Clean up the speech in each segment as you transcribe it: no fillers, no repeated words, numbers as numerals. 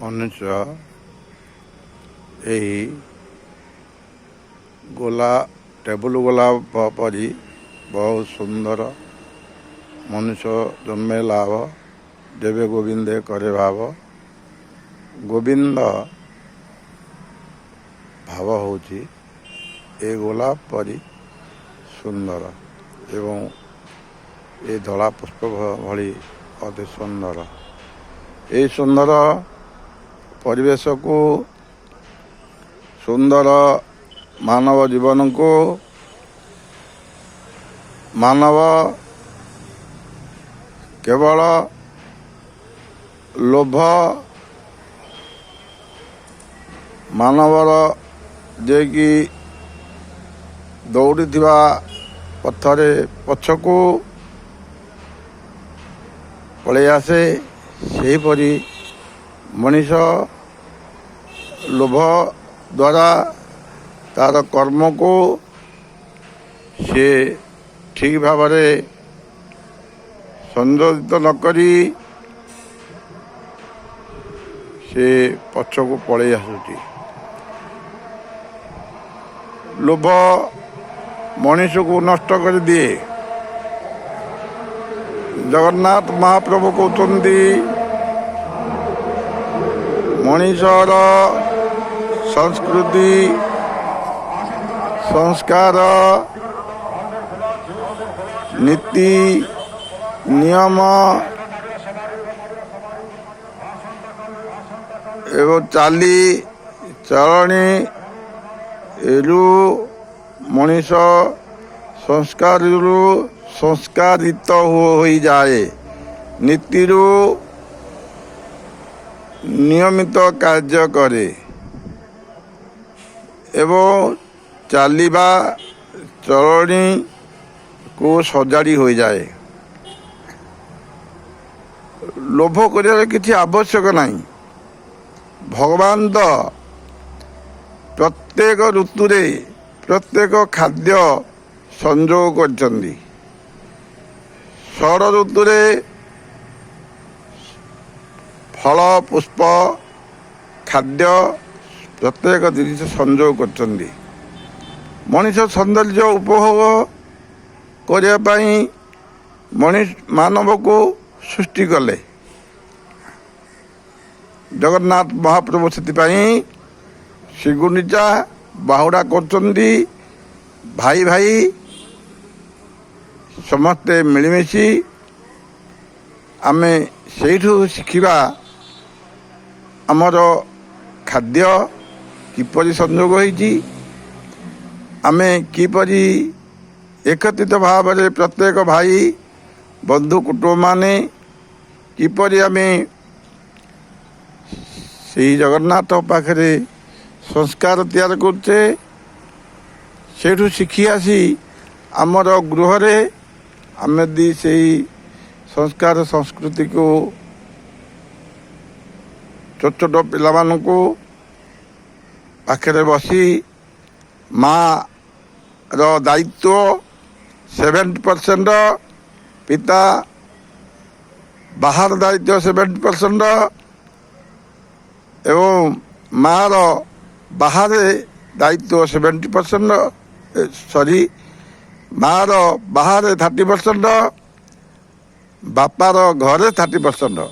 ମନୁଷ୍ୟ ଏହି ଟେବୁଲ ଗୋଲାପ ପରି ବହୁତ ସୁନ୍ଦର ମନୁଷ୍ୟ ଜନ୍ମେ ଲାଭ ଦେବେ ଗୋବିନ୍ଦେ କରେ ଭାବ। ଗୋବିନ୍ଦ ଭାବ ହେଉଛି ଏ ଗୋଲାପ ପରି ସୁନ୍ଦର ଏବଂ ଏ ଧଳା ପୁଷ୍ପ ଭଳି ଅତି ସୁନ୍ଦର। ଏହି ସୁନ୍ଦର ପରିବେଶକୁ, ସୁନ୍ଦର ମାନବ ଜୀବନକୁ ମାନବ କେବଳ ଲୋଭ ମାନବର ଯିଏକି ଦୌଡ଼ିଥିବା ପଥରେ ପଛକୁ ପଳେଇ ଆସେ, ସେହିପରି ମଣିଷ ଲୋଭ ଦ୍ୱାରା ତାର କର୍ମକୁ ସେ ଠିକ୍ ଭାବରେ ସଂଯୋଜିତ ନ କରି ସେ ପଛକୁ ପଳେଇ ଆସୁଛି। ଲୋଭ ମଣିଷକୁ ନଷ୍ଟ କରିଦିଏ। ଜଗନ୍ନାଥ ମହାପ୍ରଭୁ କହୁଛନ୍ତି ମଣିଷର ସଂସ୍କୃତି ସଂସ୍କାର ନୀତି ନିୟମ ଏବଂ ଚାଲି ଚଳଣିରୁ ମଣିଷ ସଂସ୍କାରରୁ ସଂସ୍କାରିତ ହୋଇଯାଏ। ନୀତିରୁ ନିୟମିତ କାର୍ଯ୍ୟ କରେ ଏବଂ ଚାଲିବା ଚଳଣିକୁ ସଜାଡ଼ି ହୋଇଯାଏ। ଲୋଭ କରିବାର କିଛି ଆବଶ୍ୟକ ନାହିଁ। ଭଗବାନ ତ ପ୍ରତ୍ୟେକ ଋତୁରେ ପ୍ରତ୍ୟେକ ଖାଦ୍ୟ ସଂଯୋଗ କରିଛନ୍ତି। ଶରତ ଋତୁରେ ଫଳ ପୁଷ୍ପ ଖାଦ୍ୟ ପ୍ରତ୍ୟେକ ଜିନିଷ ସଂଯୋଗ କରିଛନ୍ତି। ମଣିଷ ସୌନ୍ଦର୍ଯ୍ୟ ଉପଭୋଗ କରିବା ପାଇଁ ମାନବକୁ ସୃଷ୍ଟି କଲେ। ଜଗନ୍ନାଥ ମହାପ୍ରଭୁ ସେଥିପାଇଁ ଶ୍ରୀଗୁଣ୍ଡିଚା ବାହୁଡ଼ା କରୁଛନ୍ତି। ଭାଇ ଭାଇ ସମସ୍ତେ ମିଳିମିଶି ଆମେ ସେଇଠୁ ଶିଖିବା ଆମର ଖାଦ୍ୟ କିପରି ସଂଯୋଗ ହୋଇଛି, ଆମେ କିପରି ଏକତ୍ରିତ ଭାବରେ ପ୍ରତ୍ୟେକ ଭାଇ ବନ୍ଧୁ କୁଟୁମ୍ବମାନେ କିପରି ଆମେ ସେହି ଜଗନ୍ନାଥ ପାଖରେ ସଂସ୍କାର ତିଆରି କରୁଛେ, ସେଇଠୁ ଶିଖି ଆସି ଆମର ଗୃହରେ ଆମେ ଯଦି ସେହି ସଂସ୍କାର ସଂସ୍କୃତିକୁ ଛୋଟ ଛୋଟ ପିଲାମାନଙ୍କୁ ପାଖରେ ବସି ମାଆର ଦାୟିତ୍ୱ 70%, ପିତା ବାହାର ଦାୟିତ୍ୱ 70% ଏବଂ ମାଆର ବାହାରେ ଦାୟିତ୍ୱ 70%, ମାଆର ବାହାରେ 30%, ବାପାର ଘରେ 30%।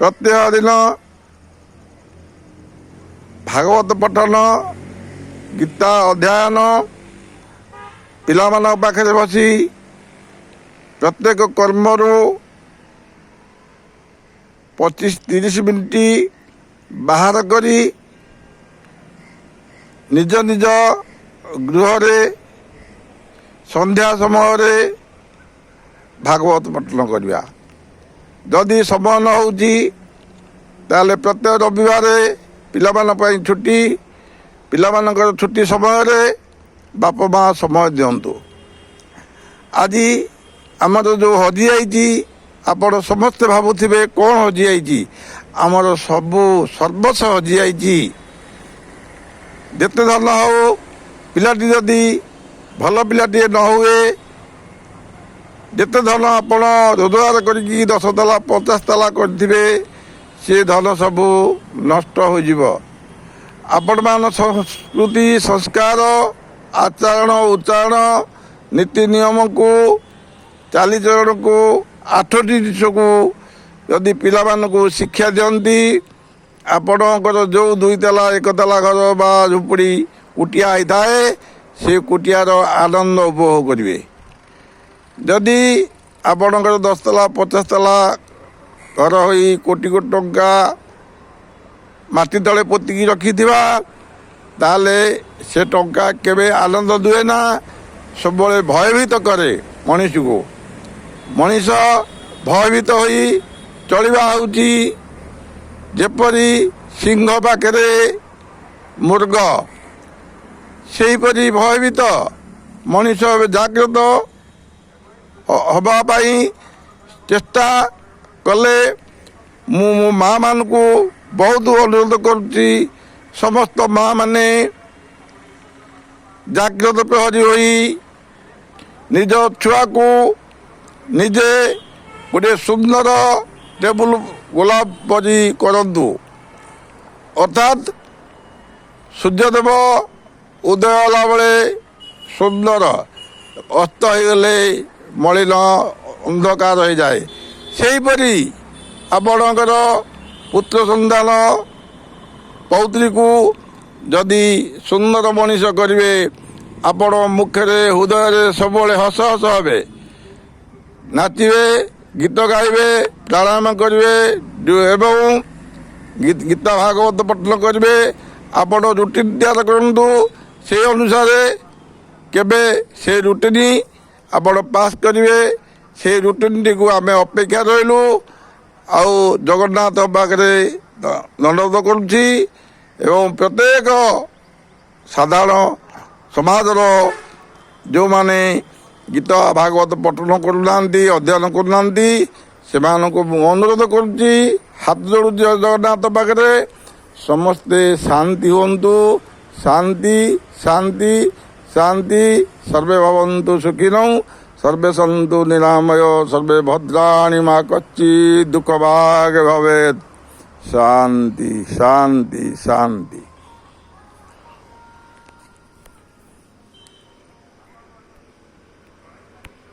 ପ୍ରତ୍ୟେକ ଦିନ ଭାଗବତ ପଠନ, ଗୀତା ଅଧ୍ୟୟନ, ପିଲାମାନଙ୍କ ପାଖରେ ବସି ପ୍ରତ୍ୟେକ କର୍ମରୁ 25-30 ମିନିଟ୍ ବାହାର କରି ନିଜ ନିଜ ଗୃହରେ ସନ୍ଧ୍ୟା ସମୟରେ ଭାଗବତ ପଠନ କରିବା। ଯଦି ସମୟ ନ ହେଉଛି ତାହେଲେ ପ୍ରତ୍ୟେକ ରବିବାର ପିଲାମାନଙ୍କ ପାଇଁ ଛୁଟି, ପିଲାମାନଙ୍କର ଛୁଟି ସମୟରେ ବାପା ମା ସମୟ ଦିଅନ୍ତୁ। ଆଜି ଆମର ଯେଉଁ ହଜିଯାଇଛି, ଆପଣ ସମସ୍ତେ ଭାବୁଥିବେ କ'ଣ ହଜିଯାଇଛି? ଆମର ସର୍ବସ୍ୱ ହଜିଯାଇଛି। ଯେତେ ଧନ ହେଉ ପିଲାଟି ଯଦି ଭଲ ପିଲାଟିଏ ନ ହୁଏ, ଯେତେ ଧନ ଆପଣ ରୋଜଗାର କରିକି 10 ତାଲା 50 ତାଲା କରିଥିବେ, ସେ ଧନ ସବୁ ନଷ୍ଟ ହୋଇଯିବ। ଆପଣମାନ ସଂସ୍କୃତି ସଂସ୍କାର ଆଚରଣ ଉଚ୍ଚାରଣ ନୀତି ନିୟମକୁ ଚାଲିଚଳଣକୁ 8ଟି ଜିନିଷକୁ ଯଦି ପିଲାମାନଙ୍କୁ ଶିକ୍ଷା ଦିଅନ୍ତି ଆପଣଙ୍କର ଯେଉଁ 2 ତାଲା 1 ତାଲା ଘର ବା ଝୁମ୍ପୁଡ଼ି କୁଟିଆ ହେଇଥାଏ ସେ କୁଟିଆର ଆନନ୍ଦ ଉପଭୋଗ କରିବେ। ଯଦି ଆପଣଙ୍କର 10 ତାଲା 50 ତାଲା ଘର ହୋଇ କୋଟି କୋଟି ଟଙ୍କା ମାଟି ତଳେ ପୋତିକି ରଖିଥିବା ତାହେଲେ ସେ ଟଙ୍କା କେବେ ଆନନ୍ଦ ଦିଏ ନା, ସବୁବେଳେ ଭୟଭୀତ କରେ ମଣିଷକୁ। ମଣିଷ ଭୟଭୀତ ହୋଇ ଚଳିବା ହେଉଛି ଯେପରି ସିଂହ ପାଖରେ ମୃଗ, ସେହିପରି ଭୟଭୀତ। ମଣିଷ ଏବେ ଜାଗ୍ରତ ହେବା ପାଇଁ ଚେଷ୍ଟା କଲେ ମୁଁ ମୋ ମା'ମାନଙ୍କୁ ବହୁତ ଅନୁରୋଧ କରୁଛି, ସମସ୍ତ ମା'ମାନେ ଜାଗ୍ରତ ପ୍ରହରୀ ହୋଇ ନିଜ ଛୁଆକୁ ନିଜେ ଗୋଟିଏ ସୁନ୍ଦର ଟେବୁଲ ଗୋଲାପ ପରି କରନ୍ତୁ। ଅର୍ଥାତ୍ ସୂର୍ଯ୍ୟଦେବ ଉଦୟ ହେଲା ବେଳେ ସୁନ୍ଦର, ଅସ୍ତ ହୋଇଗଲେ ମଳିନ ଅନ୍ଧକାର ହୋଇଯାଏ। ସେହିପରି ଆପଣଙ୍କର ପୁତ୍ର ସନ୍ତାନ ପୌତ୍ରୀକୁ ଯଦି ସୁନ୍ଦର ମଣିଷ କରିବେ ଆପଣ ମୁଖରେ ହୃଦୟରେ ସବୁବେଳେ ହସ ହସ ହେବେ, ନାଚିବେ, ଗୀତ ଗାଇବେ, ପ୍ରାଣାୟାମ କରିବେ ଏବଂ ଗୀତା ଭାଗବତ ପଠନ କରିବେ। ଆପଣ ରୁଟିନ୍ ତିଆରି କରନ୍ତୁ, ସେହି ଅନୁସାରେ କେବେ ସେ ରୁଟିନ୍ ଆପଣ ପାସ୍ କରିବେ। ସେହି ରୁଟିନ୍ଟିକୁ ଆମେ ଅପେକ୍ଷା ରହିଲୁ। ଆଉ ଜଗନ୍ନାଥ ପାଖରେ ଦଣ୍ଡବତ କରୁଛି ଏବଂ ପ୍ରତ୍ୟେକ ସାଧାରଣ ସମାଜର ଯେଉଁମାନେ ଗୀତ ଭାଗବତ ପଠନ କରୁନାହାନ୍ତି, ଅଧ୍ୟୟନ କରୁନାହାନ୍ତି, ସେମାନଙ୍କୁ ମୁଁ ଅନୁରୋଧ କରୁଛି, ହାତ ଯୋଡ଼ୁଛି ଜଗନ୍ନାଥ ପାଖରେ, ସମସ୍ତେ ଶାନ୍ତି ହୁଅନ୍ତୁ। ଶାନ୍ତି ଶାନ୍ତି ଶାନ୍ତି। ସର୍ବେ ଭବନ୍ତୁ ସୁଖିନଃ, ସର୍ବେ ସନ୍ତୁ ନିରାମୟ, ସର୍ବେ ଭଦ୍ରାଣି ମା କଚ୍ଚିତ୍ ଦୁଃଖ ଭାଗ ଭବେତ୍। ଶାନ୍ତି ଶାନ୍ତି ଶାନ୍ତି।